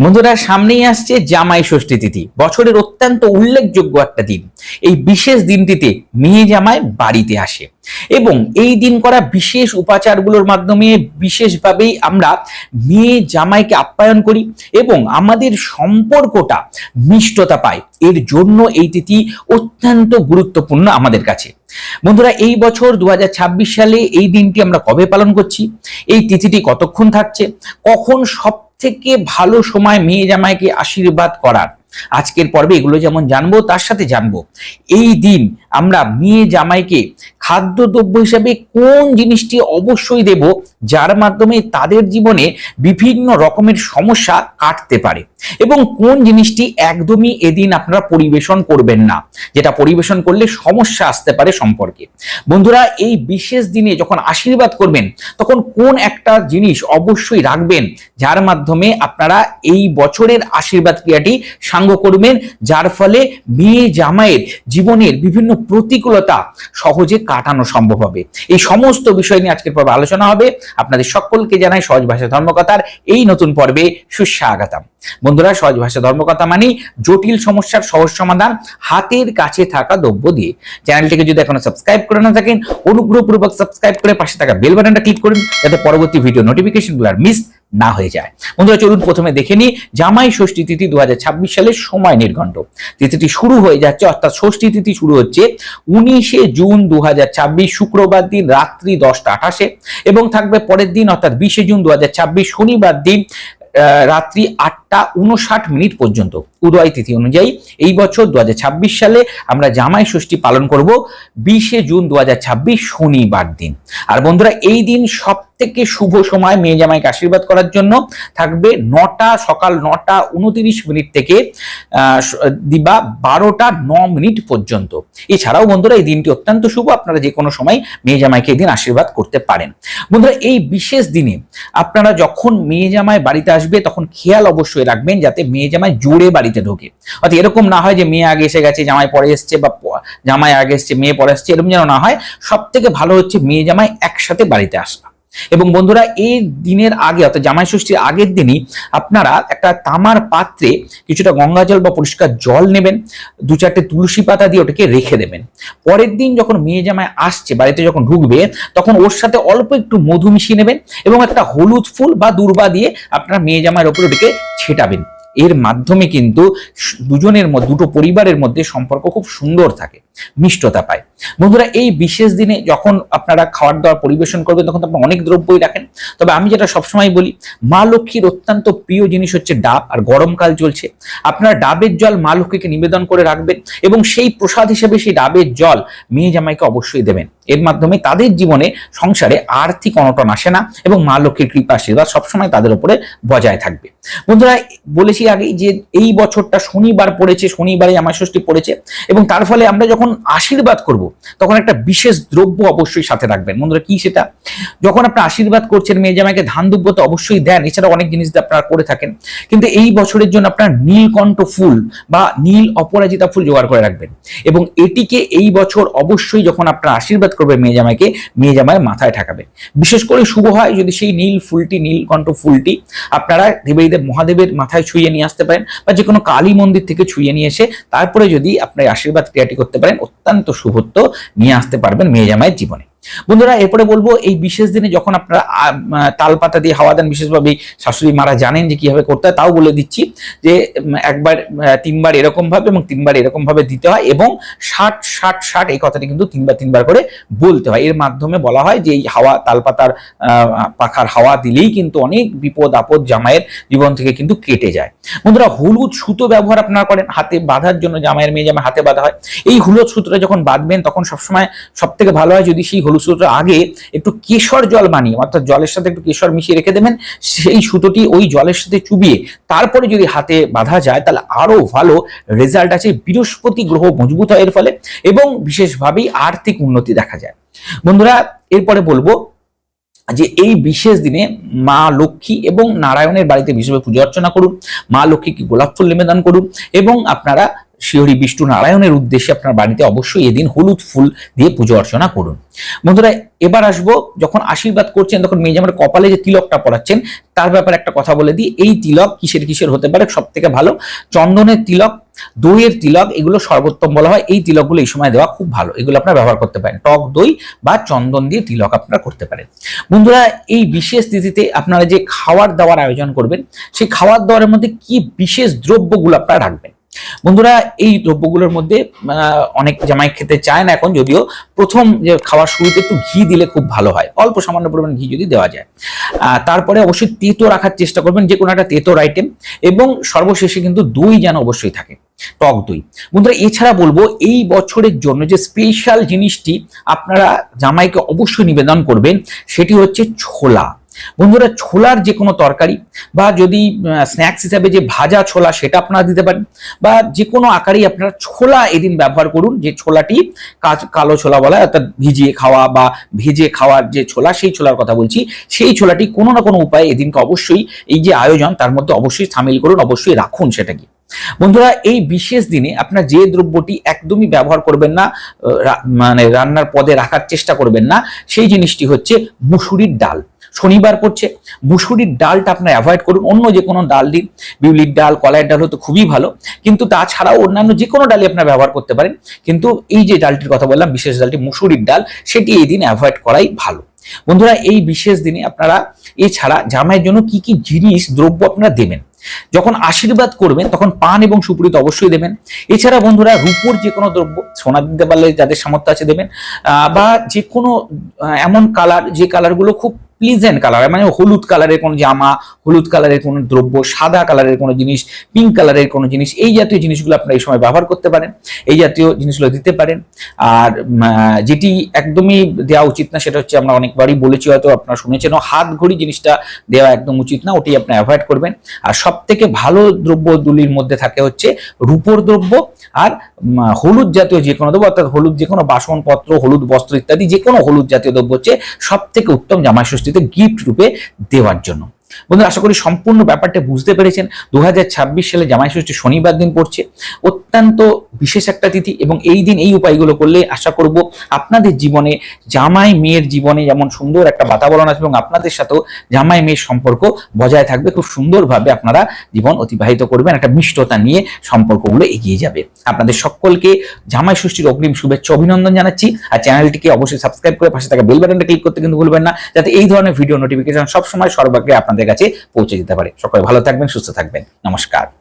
বন্ধুরা, সামনেই আসছে জামাই ষষ্ঠী তিথি, বছরের অত্যন্ত উল্লেখযোগ্য একটা দিন। এই বিশেষ দিনটিতে মেয়ে জামাই বাড়িতে আসে এবং এই দিন করা বিশেষ উপাচারগুলোর মাধ্যমে বিশেষভাবেই আমরা মেয়ে জামাইকে আপ্যায়ন করি এবং আমাদের সম্পর্কটা মিষ্টতা পায়। এর জন্য এই তিথি অত্যন্ত গুরুত্বপূর্ণ আমাদের কাছে। বন্ধুরা, এই বছর 2026 সালে এই দিনটি আমরা কবে পালন করছি, এই তিথিটি কতক্ষণ থাকছে, কখন সব থেকে ভালো সময় মেয়ে জামাইকে আশীর্বাদ করার, আজকের পর্বে এগুলো যেমন জানবো, তার সাথে জানবো এই দিন আমরা মেয়ে জামাইকে খাদ্যদ্রব্য হিসেবে কোন জিনিসটি অবশ্যই দেব, যার মাধ্যমে তাদের জীবনে বিভিন্ন রকমের সমস্যা কাটতে পারে, এবং কোন জিনিসটি একদমই এদিন আপনারা পরিবেশন করবেন না, যেটা পরিবেশন করলে সমস্যা আসতে পারে সম্পর্কে। বন্ধুরা, এই বিশেষ দিনে যখন আশীর্বাদ করবেন তখন কোন একটা জিনিস অবশ্যই রাখবেন, যার মাধ্যমে আপনারা এই বছরের আশীর্বাদ ক্রিয়াটি সাঙ্গ করবেন, যার ফলে মেয়ে জামাইয়ের জীবনের বিভিন্ন প্রতিকূলতা সহজে কাটানো সম্ভব হবে। এই সমস্ত বিষয় নিয়ে আজকের পর্বে আলোচনা হবে। আপনাদের সকলকে জানাই সহজ ভাষা ধর্মকথার এই নতুন পর্বে সুস্বাগতম। বন্ধুরা, সহজ ভাষা ধর্মকথা মানে জটিল সমস্যার সহজ সমাধান হাতের কাছে থাকা দ্রব্য দিয়ে। চ্যানেলটিকে যদি এখনো সাবস্ক্রাইব করে না থাকেন, অনুগ্রহপূর্বক সাবস্ক্রাইব করে পাশে থাকা বেল বাটনটা ক্লিক করুন, যাতে পরবর্তী ভিডিও নোটিফিকেশনগুলো আর মিস না হয়ে যায়। বন্ধুরা, চলুন প্রথমে দেখে নিই জামাই ষষ্ঠী তিথি 2026 সালের সময় নির্ঘণ্ট। তিথিটি শুরু হয়ে যাচ্ছে, অর্থাৎ ষষ্ঠী তিথি শুরু হচ্ছে 19 জুন 2026 শুক্রবার দিন রাত্রি 10:28 এবং থাকবে পরের দিন অর্থাৎ 20 জুন 2026 শনিবার দিন রাত্রি 8:59 পর্যন্ত। উদয় তিথি অনুযায়ী এই বছর 2026 সালে আমরা জামাই ষষ্ঠী পালন করব 20 জুন 2026 শনিবার দিন। আর বন্ধুরা, এই দিন সব থেকে শুভ সময় মেয়ে জামাইকে আশীর্বাদ করার জন্য থাকবে সকাল 9:29 থেকে দিবা 12:09 পর্যন্ত। এছাড়াও বন্ধুরা, এই দিনটি অত্যন্ত শুভ, আপনারা যে কোনো সময় মেয়ে জামাইকে এই দিন আশীর্বাদ করতে পারেন। বন্ধুরা, এই বিশেষ দিনে আপনারা যখন মেয়ে জামাই বাড়িতে আসবে তখন খেয়াল অবশ্যই রাখবেন যাতে মেয়ে জামাই জোরে বাড়িতে ঢোকে। অর্থাৎ এরকম না হয় যে মেয়ে আগে এসে গেছে জামাই পরে এসছে, বা জামাই আগে এসছে মেয়ে পরে আসছে, এরকম যেন না হয়। সব থেকে ভালো হচ্ছে মেয়ে জামাই একসাথে বাড়িতে আসা। এবং বন্ধুরা, এই দিনের আগে অর্থাৎ জামাই ষষ্ঠীর আগের দিনই আপনারা একটা তামার পাত্রে কিছুটা গঙ্গা জল বা পরিষ্কার জল নেবেন, 2-4টে তুলসী পাতা দিয়ে ওটাকে রেখে দেবেন। পরের দিন যখন মেয়ে জামাই আসছে, বাড়িতে যখন ঢুকবে, তখন ওর সাথে অল্প একটু মধু মিশিয়ে নেবেন এবং একটা হলুদ ফুল বা দূর্বা দিয়ে আপনারা মেয়ে জামাইয়ের ওপরে ওটাকে ছেটাবেন। এর মাধ্যমে কিন্তু দুটো পরিবারের মধ্যে সম্পর্ক খুব সুন্দর থাকে, মিষ্টতা পায়। বন্ধুরা, এই বিশেষ দিনে যখন আপনারা খাওয়ার দাওয়ার পরিবেশন করবেন তখন আপনারা অনেক দ্রব্যই রাখেন, তবে আমি যেটা সবসময় বলি, মা লক্ষ্মীর অত্যন্ত প্রিয় জিনিস হচ্ছে ডাব, আর গরমকাল চলছে, আপনারা ডাবের জল মা লক্ষ্মীকে নিবেদন করে রাখবেন এবং সেই প্রসাদ হিসেবে সেই ডাবের জল মেয়ে জামাইকে অবশ্যই দেবেন। এর মাধ্যমে তাদের জীবনে সংসারে আর্থিক অনটন আসে না এবং মা লক্ষ্মীর কৃপা আশীর্বাদ সবসময় তাদের উপরে বজায় থাকবে। বন্ধুরা, বলেছি আগেই যে এই বছরটা শনিবার পড়েছে, শনিবারে জামাই ষষ্ঠী পড়েছে, এবং তার ফলে আমরা যখন আশীর্বাদ করব তখন একটা বিশেষ দ্রব্য অবশ্যই সাথে রাখবেন। বন্ধুরা, কি সেটা? যখন আপনারা আশীর্বাদ করছেন মেয়ে জামাইকে ধান দুব্য তো অবশ্যই দেন, এছাড়া অনেক জিনিস আপনারা করে থাকেন, কিন্তু এই বছরের জন্য আপনারা নীলকণ্ঠ ফুল বা নীল অপরাজিতা ফুল জোগাড় করে রাখবেন এবং এটিকে এই বছর অবশ্যই যখন আপনারা আশীর্বাদ করবেন মেয়ে জামাইকে, মেয়ে জামাইয়ের মাথায় ঠাকাবেন। বিশেষ করে শুভ হয় যদি সেই নীলকণ্ঠ ফুলটি আপনারা দেবীদেব মহাদেবের মাথায় ছুঁয়ে নিয়ে আসতে পারেন, বা যে কোনো কালী মন্দির থেকে ছুঁয়ে নিয়ে এসে তারপরে যদি আপনার আশীর্বাদ ক্রিয়াটি করতে পারেন, অত্যন্ত শুভত্ব নিয়ে আসতে পারবেন মেয়ে জামাইয়ের জীবনে। বন্ধুরা, এরপরে বলবো, এই বিশেষ দিনে যখন আপনারা তালপাতা দিয়ে হাওয়া দেন, বিশেষভাবে শাশুড়ি মারা জানেন যে কিভাবে করতে হয়, তাও বলে দিচ্ছি যে একবার 3বার এরকম ভাবে এবং 3বার এরকম ভাবে দিতে হয় এবং 60-60-60 এই কথাটি কিন্তু 3বার করে বলতে হয়। এর মাধ্যমে বলা হয় যে এই হাওয়া, তালপাতার পাখার হাওয়া দিলেই কিন্তু অনেক বিপদ আপদ জামাইয়ের জীবন থেকে কিন্তু কেটে যায়। বন্ধুরা, হলুদ সুতো ব্যবহার আপনারা করেন হাতে বাঁধার জন্য, জামাইয়ের মেয়ে জামাই হাতে বাঁধা হয়। এই হলুদ সুতোটা যখন বাঁধবেন তখন সবসময় সব থেকে ভালো হয় যদি সেই হলুদ সুতোর আগে একটু কেশর জল বানিয়ে, অর্থাৎ জলের সাথে একটু কেশর মিশিয়ে রেখে দেবেন, সেই সুতোটি ওই জলের সাথে চুবিয়ে তারপরে যদি হাতে বাঁধা যায় তাহলে আরো ভালো রেজাল্ট আছে। বৃহস্পতি গ্রহ মজবুত হয় এর ফলে এবং বিশেষভাবেই আর্থিক উন্নতি দেখা যায়। বন্ধুরা, এরপরে বলবো যে এই বিশেষ দিনে মা লক্ষ্মী এবং নারায়ণের বাড়িতে বিশেষভাবে পূজা অর্চনা করুন, মা লক্ষ্মীকে গোলাপ ফুল নিবেদন করুন এবং আপনারা শ্রীহরি বিষ্ণু নারায়ণের উদ্দেশ্যে আপনার বাড়িতে অবশ্যই এদিন হলুদ ফুল দিয়ে পুজো অর্চনা করুন। বন্ধুরা এবার আসবো, যখন আশীর্বাদ করছেন তখন মেয়ে জামাইয়ের কপালে যে তিলকটা পরাচ্ছেন তার ব্যাপারে একটা কথা বলে দিই। এই তিলক কিসের কিসের হতে পারে? সব থেকে ভালো চন্দনের তিলক, দইয়ের তিলক, এগুলো সর্বোত্তম বলা হয়। এই তিলকগুলো এই সময় দেওয়া খুব ভালো, এগুলো আপনারা ব্যবহার করতে পারেন। টক দই বা চন্দন দিয়ে তিলক আপনারা করতে পারেন। বন্ধুরা এই বিশেষ তিথিতে আপনারা যে খাওয়ার দাওয়ার আয়োজন করবেন, সেই খাওয়ার দাওয়ারের মধ্যে কি বিশেষ দ্রব্যগুলো আপনারা রাখবেন? বন্ধুরা এই দ্রব্যগুলোর মধ্যে অনেক জামাই খেতে চায় না এখন, যদিও প্রথম যে খাওয়ার শুরুতে একটু ঘি দিলে খুব ভালো হয়, অল্প সামান্য পরিমাণ ঘি যদি দেওয়া যায়। তারপরে অবশ্যই তেতো রাখার চেষ্টা করবেন, যে কোনো একটা তেতোর আইটেম, এবং সর্বশেষে কিন্তু দই যেন অবশ্যই থাকে, টক দই। বন্ধুরা এছাড়া বলবো এই বছরের জন্য যে স্পেশাল জিনিসটি আপনারা জামাইকে অবশ্যই নিবেদন করবেন সেটি হচ্ছে ছোলা। বন্ধুরা ছোলার যে কোনো তরকারি বা যদি স্ন্যাক্স হিসাবে যে ভাজা ছোলা সেটা আপনারা দিতে পারেন, বা যে কোনো আকারেই আপনারা ছোলা এদিন ব্যবহার করুন। যে ছোলাটি কালো ছোলা বলা হয়, অর্থাৎ ভিজিয়ে খাওয়া বা ভেজে খাওয়ার যে ছোলা, সেই ছোলার কথা বলছি। সেই ছোলাটি কোনো না কোনো উপায়ে এদিনকে অবশ্যই এই যে আয়োজন তার মধ্যে অবশ্যই সামিল করুন, অবশ্যই রাখুন সেটাকে। বন্ধুরা এই বিশেষ দিনে আপনার যে দ্রব্যটি একদমই ব্যবহার করবেন না, মানে রান্নার পদে রাখার চেষ্টা করবেন না, সেই জিনিসটি হচ্ছে মুসুরির ডাল। শনিবার পড়ছে, মুসুরির ডালটা আপনার অ্যাভয়েড করুন। অন্য যে কোনো ডাল দিন, বিউলির ডাল, কলাইয়ের ডাল হতো খুবই ভালো, কিন্তু তাছাড়াও অন্যান্য যে কোনো ডালই আপনার ব্যবহার করতে পারেন। কিন্তু এই যে ডালটির কথা বললাম, বিশেষ ডালটি মুসুরির ডাল, সেটি এই দিন অ্যাভয়েড করাই ভালো। বন্ধুরা এই বিশেষ দিনে আপনারা এছাড়া জামাইয়ের জন্য কি কি জিনিস দ্রব্য আপনারা দেবেন? যখন আশীর্বাদ করবেন তখন পান এবং সুপুরি তো অবশ্যই দেবেন। এছাড়া বন্ধুরা রূপোর যে কোনো দ্রব্য, সোনা দিতে পারলে যাদের সামর্থ্য আছে দেবেন, বা যে কোনো এমন কালার, যে কালারগুলো খুব প্লিজেন্ট কালার, মানে হলুদ কালারের কোনো জামা, হলুদ কালারের কোনো দ্রব্য, সাদা কালারের কোনো জিনিস, পিঙ্ক কালারের কোনো জিনিস, এই জাতীয় জিনিসগুলো আপনারা এই সময় ব্যবহার করতে পারেন, এই জাতীয় জিনিসগুলো দিতে পারেন। আর যেটি একদমই দেওয়া উচিত না সেটা হচ্ছে, আমরা অনেকবারই বলেছি, হয়তো আপনারা শুনেছেন, হাত ঘড়ি জিনিসটা দেওয়া একদম উচিত না, ওটি আপনি অ্যাভয়েড করবেন। আর সব থেকে ভালো দ্রব্যগুলির মধ্যে থাকে হচ্ছে রূপোর দ্রব্য আর হলুদ জাতীয় যে কোনো দ্রব্য, অর্থাৎ হলুদ যে কোনো বাসনপত্র, হলুদ বস্ত্র ইত্যাদি যে কোনো হলুদ জাতীয় দ্রব্য হচ্ছে সব থেকে উত্তম জামাই ষষ্ঠীতে গিফট রূপে দেওয়ার জন্য। বন্ধুরা আশা করি সম্পূর্ণ ব্যাপারটা বুঝতে পেরেছেন। 2026 সালে জামাই ষষ্ঠী শনিবার দিন পড়ছে, অত্যন্ত বিশেষ একটা তিথি, এবং এই দিন এই উপায়গুলো করলে আশা করব আপনাদের জীবনে, জামাই মেয়ের জীবনে যেমন সুন্দর একটা বাতাবরণ আসবে, এবং আপনাদের সাথেও জামাই মেয়ের সম্পর্ক বজায় থাকবে, খুব সুন্দরভাবে আপনারা জীবন অতিবাহিত করবেন, একটা মিষ্টতা নিয়ে সম্পর্কগুলো এগিয়ে যাবে। আপনাদের সকলকে জামাই ষষ্ঠীর অগ্রিম শুভেচ্ছা, অভিনন্দন জানাচ্ছি। আর চ্যানেলটিকে অবশ্যই সাবস্ক্রাইব করে পাশে থাকা বেল বাটনটা ক্লিক করতে কিন্তু ভুলবেন না, যাতে এই ধরনের ভিডিও নোটিফিকেশন সবসময় সর্বাগ্রে আপনাদের কাছে পৌঁছে যেতে পারে। সকলে ভালো থাকবেন, সুস্থ থাকবেন, নমস্কার।